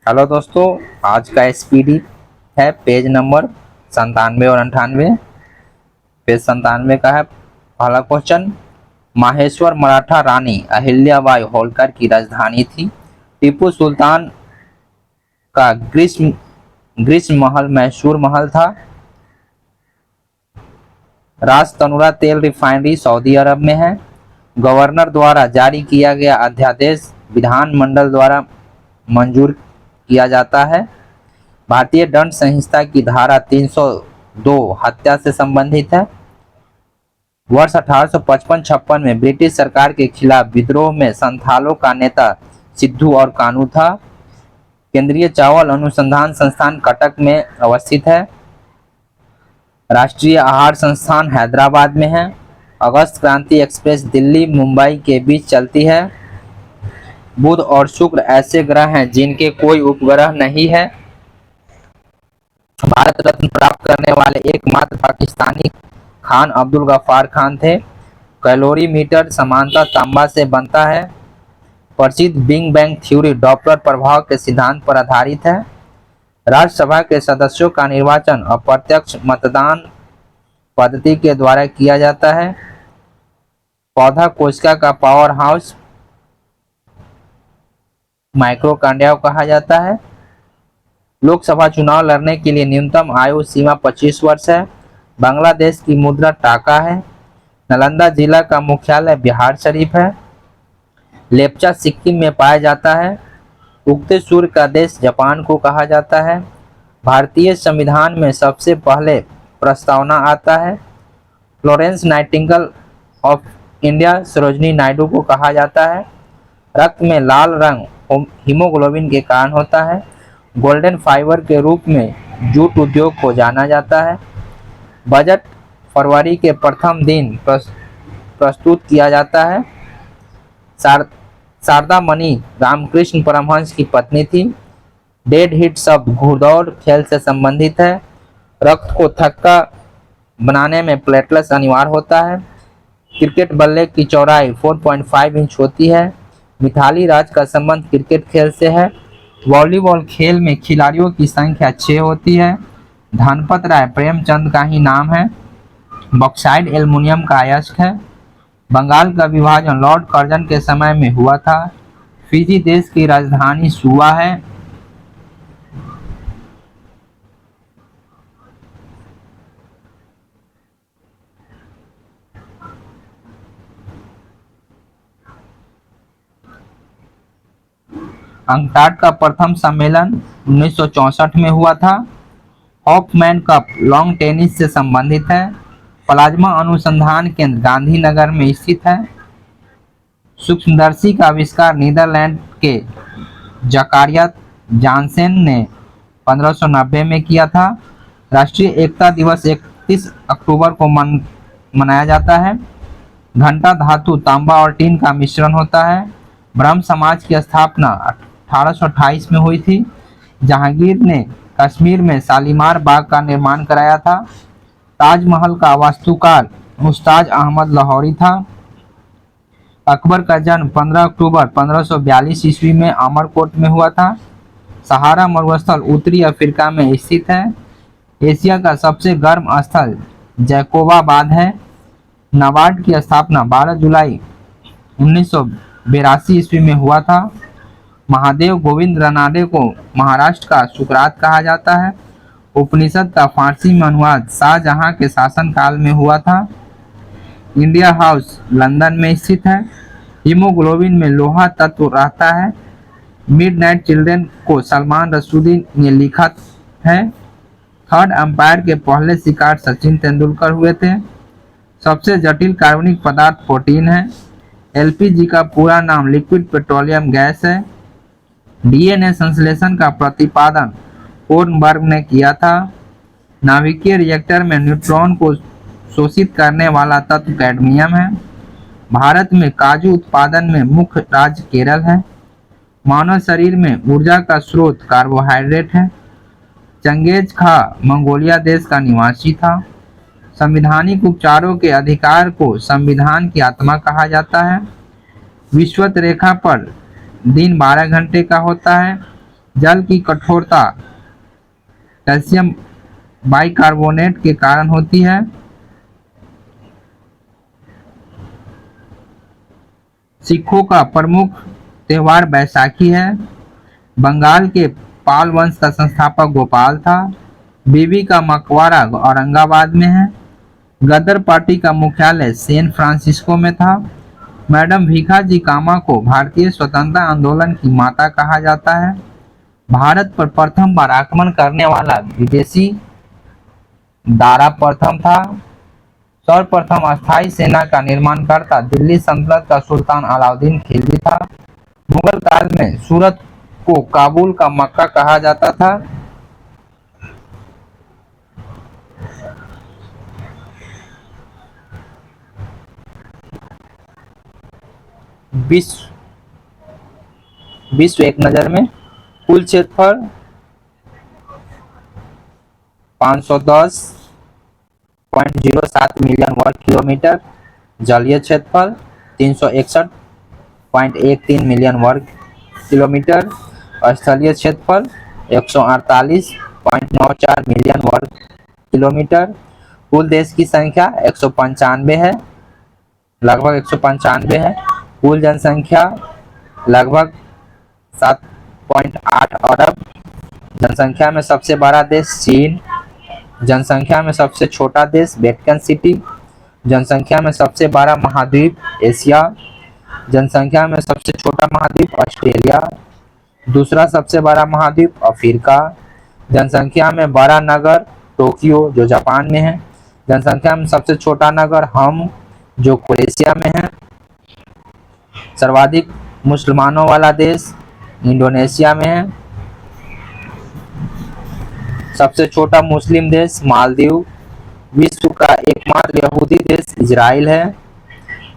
Hello दोस्तों, आज का एसपीडी है पेज नंबर 97 और 98। पेज 97 का है पहला क्वेश्चन। माहेश्वर मराठा रानी अहिल्याबाई होलकर की राजधानी थी। टीपू सुल्तान का ग्रीष्म ग्रीष्म महल मैसूर महल था। राज तनुरा तेल रिफाइनरी सऊदी अरब में है। गवर्नर द्वारा जारी किया गया अध्यादेश विधानमंडल द्वारा मंजूर किया जाता है। भारतीय दंड संहिता की धारा 302 हत्या से संबंधित है। वर्ष 1855-56 में ब्रिटिश सरकार के खिलाफ विद्रोह में संथालों का नेता सिद्धू और कानू था। केंद्रीय चावल अनुसंधान संस्थान कटक में अवस्थित है। राष्ट्रीय आहार संस्थान हैदराबाद में है। अगस्त क्रांति एक्सप्रेस दिल्ली मुंबई के बीच चलती है। बुध और शुक्र ऐसे ग्रह हैं जिनके कोई उपग्रह नहीं है। भारत रत्न प्राप्त करने वाले एकमात्र पाकिस्तानी खान अब्दुल गफ्फार खान थे। कैलोरीमीटर समानता तांबा से बनता है। प्रसिद्ध बिग बैंग थ्योरी डॉपलर प्रभाव के सिद्धांत पर आधारित है। राज्यसभा के सदस्यों का निर्वाचन अप्रत्यक्ष मतदान पद्धति के द्वारा किया जाता है। पौधा कोशिका का पावर हाउस माइक्रोकांडिया कहा जाता है। लोकसभा चुनाव लड़ने के लिए न्यूनतम आयु सीमा 25 वर्ष है। बांग्लादेश की मुद्रा टाका है। नालंदा जिला का मुख्यालय बिहार शरीफ है। लेप्चा सिक्किम में पाया जाता है। उगते सूर्य का देश जापान को कहा जाता है। भारतीय संविधान में सबसे पहले प्रस्तावना आता है। Florence Nightingale of India Sarojini Naidu को कहा जाता है। रक्त में लाल रंग हीमोग्लोबिन के कारण होता है। गोल्डन फाइबर के रूप में जूट उद्योग को जाना जाता है। बजट फरवरी के प्रथम दिन प्रस्तुत किया जाता है। शारदा मणि रामकृष्ण परमहंस की पत्नी थी। डेड हिट शब्द घुड़दौड़ खेल से संबंधित है। रक्त को थक्का बनाने में प्लेटलेट्स अनिवार्य होता है। क्रिकेट बल्ले की चौड़ाई 4.5 इंच होती है। मिथाली राज का संबंध क्रिकेट खेल से है। वॉलीबॉल खेल में खिलाड़ियों की संख्या 6 होती है। धनपत राय प्रेमचंद का ही नाम है। बॉक्साइट एल्युमिनियम का अयस्क है। बंगाल का विभाजन लॉर्ड कर्जन के समय में हुआ था। फिजी देश की राजधानी सुवा है। अंकटाड का प्रथम सम्मेलन 1964 में हुआ था। हॉफमैन कप लॉन टेनिस से संबंधित है। प्लाज्मा अनुसंधान केंद्र गांधीनगर में स्थित है। सूक्ष्मदर्शी का आविष्कार नीदरलैंड के जकारिया जानसेन ने 1590 में किया था। राष्ट्रीय एकता दिवस 31 अक्टूबर को मनाया जाता है। घंटा धातु तांबा और टीन का मिश्रण होता है। ब्रह्म समाज की स्थापना 1828 में हुई थी। जहांगीर ने कश्मीर में शालीमार बाग का निर्माण कराया था। ताजमहल का वास्तुकार मुस्ताज अहमद लाहौरी था। अकबर का जन्म 15 अक्टूबर 1542 ईस्वी में अमरकोट में हुआ था। सहारा मरुस्थल उत्तरी अफ्रीका में स्थित है। एशिया का सबसे गर्म स्थल जैकोबाबाद है। नाबार्ड की स्थापना 12 जुलाई 1982 ईस्वी में हुआ था। महादेव गोविंद रनाडे को महाराष्ट्र का सुकरात कहा जाता है। उपनिषद का फारसी में अनुवाद शाहजहां के शासनकाल में हुआ था। इंडिया हाउस लंदन में स्थित है। हीमोग्लोबिन में लोहा तत्व रहता है। मिडनाइट चिल्ड्रन को सलमान रसूदी ने लिखा है। थर्ड अंपायर के पहले शिकार सचिन तेंदुलकर हुए थे। सबसे जटिल कार्बनिक पदार्थ प्रोटीन है। एलपीजी का पूरा नाम लिक्विड पेट्रोलियम गैस है। डीएनए संश्लेषण का प्रतिपादन कोर्नबर्ग ने किया था। नाभिकीय रिएक्टर में न्यूट्रॉन को शोषित करने वाला तत्व कैडमियम है। भारत में काजू उत्पादन में मुख्य राज्य केरल है। मानव शरीर में ऊर्जा का स्रोत कार्बोहाइड्रेट है। चंगेज खा मंगोलिया देश का निवासी था। संवैधानिक उपचारों के अधिकार को संविधान की आत्मा कहा जाता है। विषुवत रेखा पर दिन 12 घंटे का होता है। जल की कठोरता कैल्शियम बाइकार्बोनेट के कारण होती है। सिखों का प्रमुख त्योहार बैसाखी है। बंगाल के पाल वंश का संस्थापक गोपाल था। बीबी का मकबरा औरंगाबाद में है। गदर पार्टी का मुख्यालय सैन फ्रांसिस्को में था। मैडम भीखाजी कामा को भारतीय स्वतंत्रता आंदोलन की माता कहा जाता है। भारत पर प्रथम बार आक्रमण करने वाला विदेशी दारा प्रथम था। सर्वप्रथम अस्थायी सेना का निर्माणकर्ता दिल्ली सल्तनत का सुल्तान अलाउद्दीन खिलजी था। मुगल काल में सूरत को काबुल का मक्का कहा जाता था। विश्व विश्व एक नज़र में कुल क्षेत्रफल 510.07 मिलियन वर्ग किलोमीटर, जलीय क्षेत्रफल 361.13 मिलियन वर्ग किलोमीटर, स्थलीय क्षेत्रफल 148.94 मिलियन वर्ग किलोमीटर। कुल देश की संख्या 195 है, लगभग 195 है। कुल जनसंख्या लगभग 7.8 अरब। जनसंख्या में सबसे बड़ा देश चीन। जनसंख्या में सबसे छोटा देश वेटिकन सिटी। जनसंख्या में सबसे बड़ा महाद्वीप एशिया। जनसंख्या में सबसे छोटा महाद्वीप ऑस्ट्रेलिया। दूसरा सबसे बड़ा महाद्वीप अफ्रीका। जनसंख्या में बड़ा नगर टोक्यो जो जापान में है। जनसंख्या में सबसे छोटा नगर हम जो क्रोएशिया में है। सर्वाधिक मुसलमानों वाला देश इंडोनेशिया में है। सबसे छोटा मुस्लिम देश मालदीव। विश्व का एकमात्र यहूदी देश इजराइल है।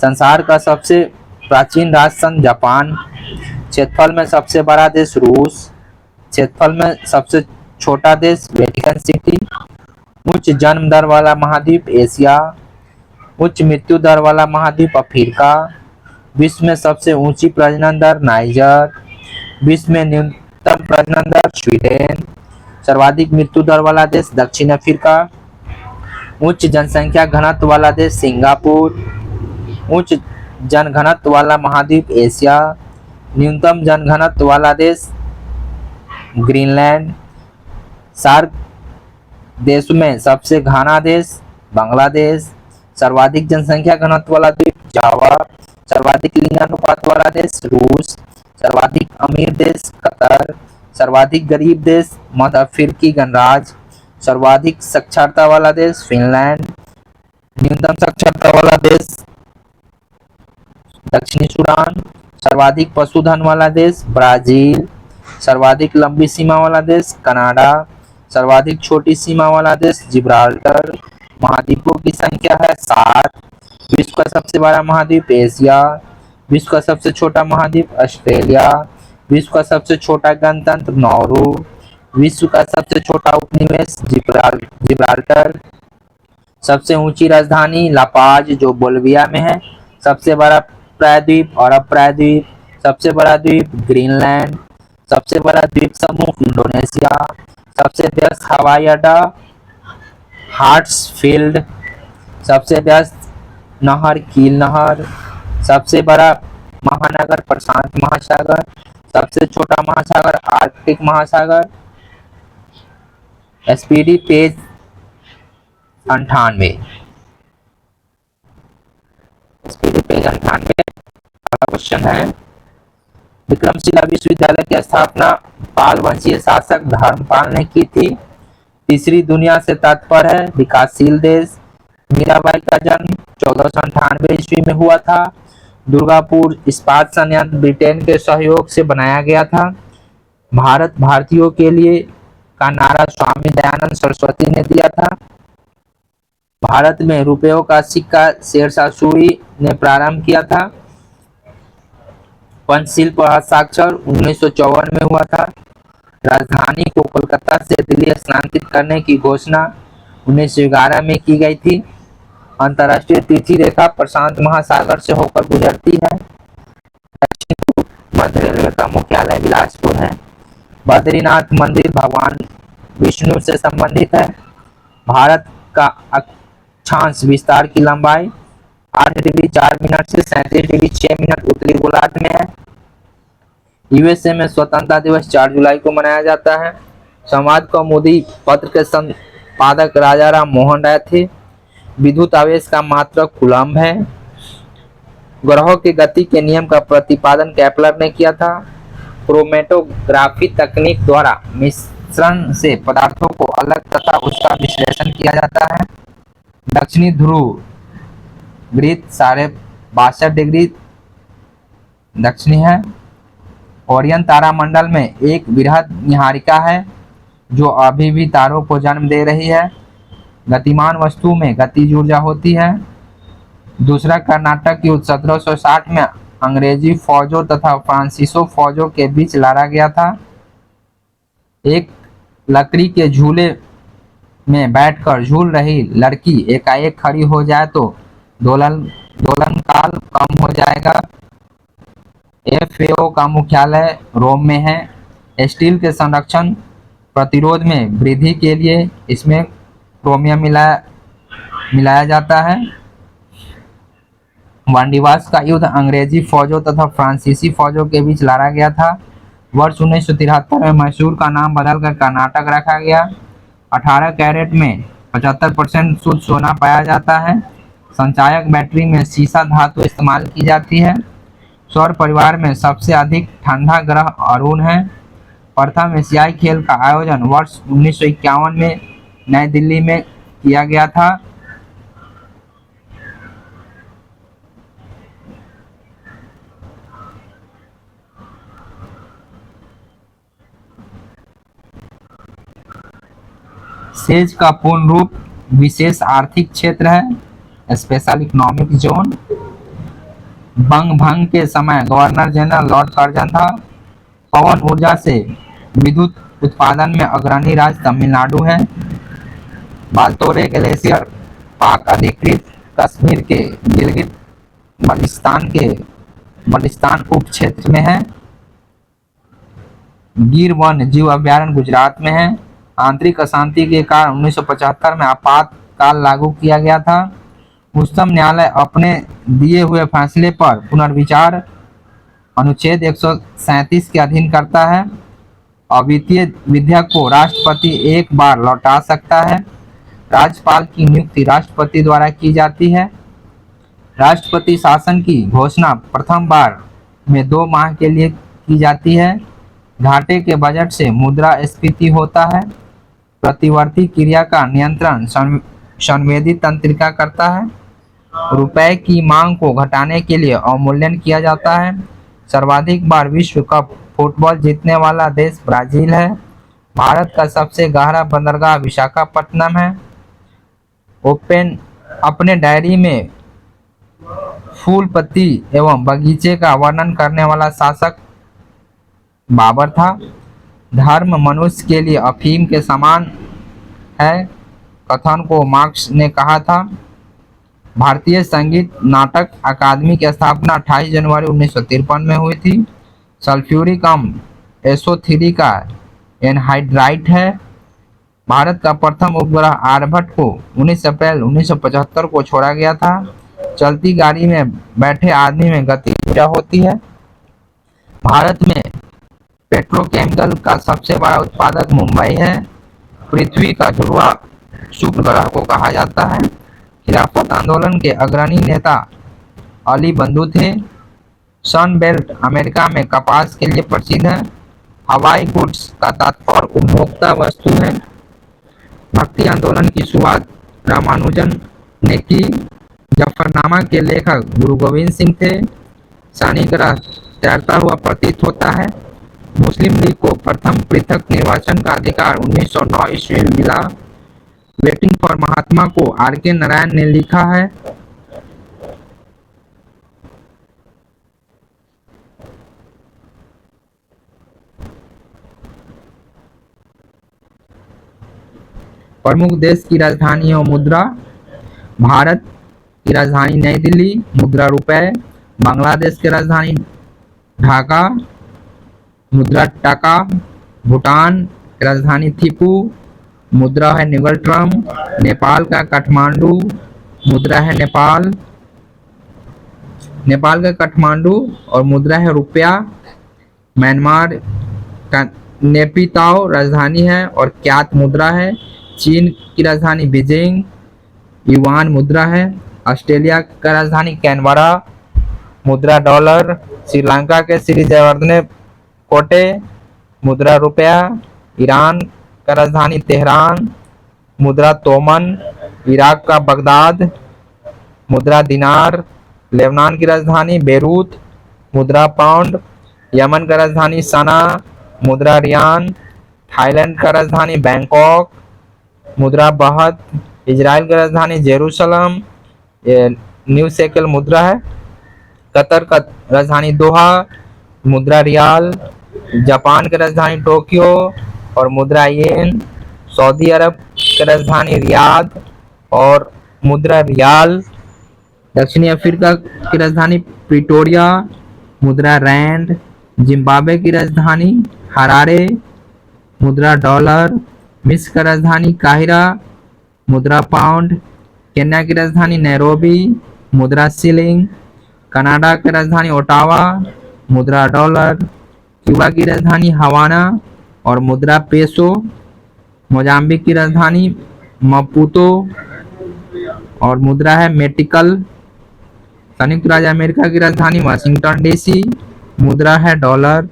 संसार का सबसे प्राचीन राष्ट्र संघ जापान। क्षेत्रफल में सबसे बड़ा देश रूस। क्षेत्रफल में सबसे छोटा देश वेटिकन सिटी। उच्च जन्म दर वाला महाद्वीप एशिया। उच्च मृत्यु दर वाला महाद्वीप अफ्रीका। विश्व में सबसे ऊंची प्रजनन दर नाइजर। विश्व में न्यूनतम प्रजनन दर स्वीडन। सर्वाधिक मृत्यु दर वाला देश दक्षिण अफ्रीका। उच्च जनसंख्या घनत्व वाला देश सिंगापुर। उच्च जनघनत्व वाला महाद्वीप एशिया। न्यूनतम जनघनत्व वाला देश ग्रीनलैंड। सार्क देश में सबसे घना देश बांग्लादेश। सर्वाधिक जनसंख्या घनत्व वाला द्वीप जावा। सर्वाधिक लिंगानुपात वाला देश रूस। सर्वाधिक अमीर देश कतर। सर्वाधिक गरीब देश मध्य अफ्रीकी गणराज्य। सर्वाधिक साक्षरता वाला देश फिनलैंड। न्यूनतम साक्षरता वाला देश दक्षिणी सूडान। सर्वाधिक पशुधन वाला देश ब्राजील। सर्वाधिक लंबी सीमा वाला देश कनाडा। सर्वाधिक छोटी सीमा वाला देश जिब्राल्टर। महाद्वीपों की संख्या है 7। विश्व का सबसे बड़ा महाद्वीप एशिया। विश्व का सबसे छोटा महाद्वीप ऑस्ट्रेलिया। विश्व का सबसे छोटा गणतंत्र नौरू। विश्व का सबसे छोटा उपनिवेश जिब्राल्टर। सबसे ऊंची राजधानी लापाज जो बोलिविया में है। सबसे बड़ा प्रायद्वीप अरब प्रायद्वीप। सबसे बड़ा द्वीप ग्रीनलैंड। सबसे बड़ा द्वीप समूह इंडोनेशिया। सबसे व्यस्त हवाई अड्डा हार्ट्सफील्ड। सबसे व्यस्त नहर कील नहर। सबसे बड़ा महानगर प्रशांत महासागर। सबसे छोटा महासागर आर्कटिक महासागर। Speedy page 98। स्पीडी पेज 98 का क्वेश्चन है विक्रमशिला विश्वविद्यालय की स्थापना पाल वंशीय शासक धर्मपाल ने की थी। तीसरी दुनिया से तात्पर्य है विकासशील देश। मीराबाई का जन्म 1498 ईस्वी में हुआ था। दुर्गापुर इस्पात संयंत्र ब्रिटेन के सहयोग से बनाया गया था। भारत भारतीयों के लिए का नारा स्वामी दयानंद सरस्वती ने दिया था। भारत में रुपयों का सिक्का शेरशाह सूरी ने प्रारंभ किया था। पंचशील पर हस्ताक्षर 1954 में हुआ था। राजधानी को कोलकाता से दिल्ली स्थानांतरित करने की घोषणा 1911 में की गई थी। अंतर्राष्ट्रीय तिथि रेखा प्रशांत महासागर से होकर गुजरती है। दक्षिण पूर्व मध्य रेलवे का मुख्यालय बिलासपुर है। बद्रीनाथ मंदिर भगवान विष्णु से संबंधित है। भारत का अक्षांश विस्तार की लंबाई 8 डिग्री 4 मिनट से 37 डिग्री 6 मिनट उत्तरी गोलार्ध में है। यूएसए में स्वतंत्रता दिवस 4 जुलाई को मनाया जाता है। समाज कौमुदी पत्र के संपादक राजा राम मोहन राय थे। विद्युत आवेश का मात्रक कूलम्ब है। ग्रहों की गति के नियम का प्रतिपादन केपलर ने किया था। क्रोमेटोग्राफी तकनीक द्वारा मिश्रण से पदार्थों को अलग तथा उसका विश्लेषण किया जाता है। दक्षिणी ध्रुव वृत्त 62.5 डिग्री दक्षिणी है। ओरियन तारामंडल में एक वृहद निहारिका है जो अभी भी तारों को जन्म दे रही है। गतिमान वस्तु में गतिज ऊर्जा होती है। दूसरा कर्नाटक युद्ध 1760 में अंग्रेजी फौजों तथा फ्रांसीसी फौजों के बीच लड़ा गया था। एक लकड़ी के झूले में बैठकर झूल रही लड़की एकाएक खड़ी हो जाए तो दोलन काल कम हो जाएगा। एफएओ का मुख्यालय रोम में है। स्टील के संरक्षण प्रतिरोध में वृद्धि के लिए इसमें क्रोमियम मिलाया जाता है। वांडीवास का युद्ध अंग्रेजी फौजों तथा फ्रांसीसी फौजों के बीच लड़ा गया था। वर्ष 1973 में मैसूर का नाम बदलकर कर्नाटक रखा गया। 18 कैरेट में 75% शुद्ध सोना पाया जाता है। संचायक बैटरी में सीसा धातु इस्तेमाल की जाती है। सौर परिवार में सबसे अधिक ठंडा ग्रह अरुण है। प्रथम एशियाई खेल का आयोजन वर्ष 1951 में नई दिल्ली में किया गया था। सेज का पूर्ण रूप विशेष आर्थिक क्षेत्र है, स्पेशल इकोनॉमिक जोन। बंग भंग के समय गवर्नर जनरल लॉर्ड कर्जन था। पवन ऊर्जा से विद्युत उत्पादन में अग्रणी राज्य तमिलनाडु है। बाल्तोरे ग्लेशियर पाक अधिकृत कश्मीर के गिलगित बल्टिस्तान उप क्षेत्र में है। गिर वन जीव अभयारण्य गुजरात में है। आंतरिक अशांति के कारण 1975 में आपातकाल लागू किया गया था। उच्चतम न्यायालय अपने दिए हुए फैसले पर पुनर्विचार अनुच्छेद 137 के अधीन करता है। अद्वितीय विधेयक को राष्ट्रपति एक बार लौटा सकता है। राज्यपाल की नियुक्ति राष्ट्रपति द्वारा की जाती है। राष्ट्रपति शासन की घोषणा प्रथम बार में 2 माह के लिए की जाती है। घाटे के बजट से मुद्रास्फीति होता है। प्रतिवर्ती क्रिया का नियंत्रण संवेदी तंत्रिका करता है। रुपए की मांग को घटाने के लिए अवमूल्यन किया जाता है। सर्वाधिक बार विश्व कप फुटबॉल जीतने वाला देश ब्राजील है। भारत का सबसे गहरा बंदरगाह विशाखापट्टनम है। ओपन अपने डायरी में फूल पत्ती एवं बगीचे का वर्णन करने वाला शासक बाबर था। धर्म मनुष्य के लिए अफीम के समान है, कथन को मार्क्स ने कहा था। भारतीय संगीत नाटक अकादमी की स्थापना 28 जनवरी 1953 में हुई थी। सल्फ्यूरिक अम्ल SO3 का एनहाइड्राइड है। भारत का प्रथम उपग्रह आर्यभट्ट को 19 अप्रैल 1975 को छोड़ा गया था। चलती गाड़ी में बैठे आदमी में गति ऊर्जा होती है। भारत में पेट्रोकेमिकल का सबसे बड़ा उत्पादक मुंबई है। पृथ्वी का ध्रुवा शुक्र ग्रह को कहा जाता है। खिलाफत आंदोलन के अग्रणी नेता अली बंधु थे। सन बेल्ट अमेरिका में कपास के लिए प्रसिद्ध है। हवाई गुड्स का तात्पर्य उपभोक्ता वस्तु है। भक्ति आंदोलन की शुरुआत रामानुजन ने की। जफरनामा के लेखक गुरु गोविंद सिंह थे। शनि ग्रह तैरता हुआ प्रतीत होता है। मुस्लिम लीग को प्रथम पृथक निर्वाचन का अधिकार 1909 ईस्वी में मिला। वेटिंग फॉर महात्मा को RK नारायण ने लिखा है। प्रमुख देश की राजधानी और मुद्रा। भारत की राजधानी नई दिल्ली, मुद्रा रुपए। बांग्लादेश की राजधानी ढाका, मुद्रा टाका। भूटान की राजधानी थिपू, मुद्रा है निगलट्रम। नेपाल का काठमांडू, मुद्रा है नेपाल, नेपाल का काठमांडू और मुद्रा है रुपया। म्यांमार का नेपिताओ राजधानी है और क्यात मुद्रा है। चीन की राजधानी बीजिंग, युआन मुद्रा है। ऑस्ट्रेलिया का राजधानी कैनबरा, मुद्रा डॉलर। श्रीलंका के श्री जयवर्धने कोटे, मुद्रा रुपया। ईरान का राजधानी तेहरान, मुद्रा तोमन। इराक का बगदाद, मुद्रा दिनार। लेबनान की राजधानी बेरूत, मुद्रा पाउंड। यमन का राजधानी सना, मुद्रा रियान। थाईलैंड का राजधानी बैंकॉक, मुद्रा बहत। इजराइल की राजधानी जेरूसलम, ये न्यू शेकल मुद्रा है। कतर का राजधानी दोहा, मुद्रा रियाल। जापान की राजधानी टोक्यो और मुद्रा येन। सऊदी अरब की राजधानी रियाद और मुद्रा रियाल। दक्षिणी अफ्रीका की राजधानी प्रिटोरिया, मुद्रा रैंड। जिम्बाब्वे की राजधानी हरारे, मुद्रा डॉलर। मिस्र का राजधानी काहिरा, मुद्रा पाउंड। केन्या की राजधानी नैरोबी, मुद्रा शिलिंग। कनाडा की राजधानी ओटावा, मुद्रा डॉलर। क्यूबा की राजधानी हवाना और मुद्रा पेसो। मोजाम्बिक की राजधानी मपूतो और मुद्रा है मेटिकल। संयुक्त राज्य अमेरिका की राजधानी वाशिंगटन डीसी, मुद्रा है डॉलर।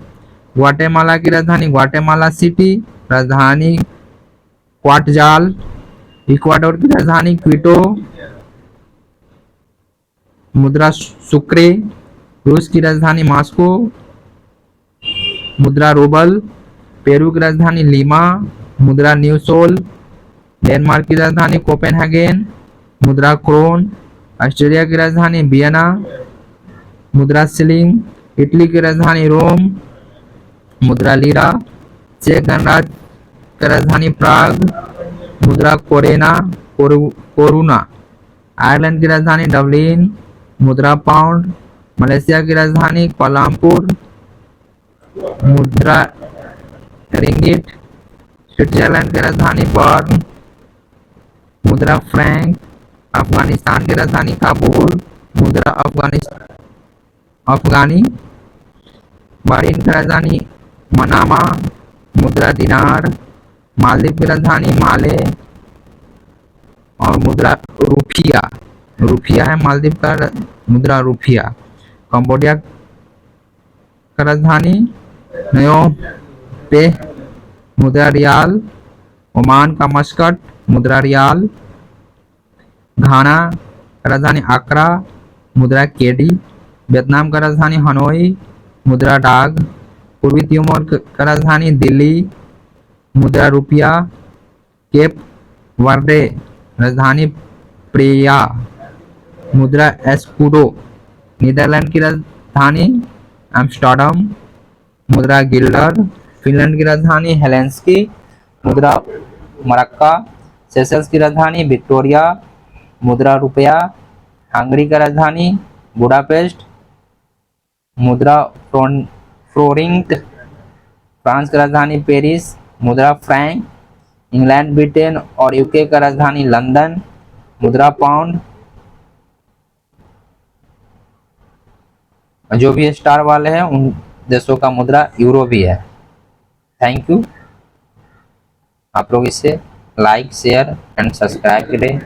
ग्वाटेमाला की राजधानी ग्वाटेमाला सिटी, राजधानी क्वाटजाल। इक्वाडोर की राजधानी क्विटो, मुद्रा सुक्रे। रूस की राजधानी मॉस्को, मुद्रा रूबल। पेरू की राजधानी लीमा, मुद्रा न्यू सोल। डेनमार्क की राजधानी कोपेनहेगन, मुद्रा क्रोन। ऑस्ट्रेलिया की राजधानी वियना, मुद्रा शिलिंग। इटली की राजधानी रोम, मुद्रा लीरा। चेक गणराज्य की राजधानी प्राग, मुद्रा कोरुना। आयरलैंड की राजधानी डबलिन, मुद्रा पाउंड। मलेशिया की राजधानी कोलालमपुर, मुद्रा रिंगिट। स्विट्जरलैंड की राजधानी बर्न, मुद्रा फ्रैंक। अफगानिस्तान की राजधानी काबुल, मुद्रा अफगानी। बहरीन की राजधानी मनामा, मुद्रा दिनार। मालदीव की राजधानी माले और मुद्रा रुफिया। रुफिया है मालदीव का मुद्रा रुफिया। कंबोडिया का राजधानी नयोम पे, मुद्रा रियाल। ओमान का मस्कट, मुद्रा रियाल। घाना का राजधानी आक्रा, मुद्रा केडी। वियतनाम का राजधानी हनोई, मुद्रा डाग। पूर्वी तिमोर का राजधानी दिल्ली, मुद्रा रुपया। केप वर्दे राजधानी प्रिया, मुद्रा एस्कुडो। नीदरलैंड की राजधानी एम्स्टर्डम, मुद्रा गिल्डर। फिनलैंड की राजधानी हेलेंस्की, मुद्रा मरक्का। सेशल्स की राजधानी विक्टोरिया, मुद्रा रुपया। हंगरी का राजधानी बुडापेस्ट, मुद्रा फ्लोरिंट। फ्रांस की राजधानी पेरिस, मुद्रा फ्रैंक। इंग्लैंड, ब्रिटेन और यूके का राजधानी लंदन, मुद्रा पाउंड। जो भी स्टार वाले हैं उन देशों का मुद्रा यूरो भी है। Thank you. आप लोग इसे लाइक शेयर एंड सब्सक्राइब करें।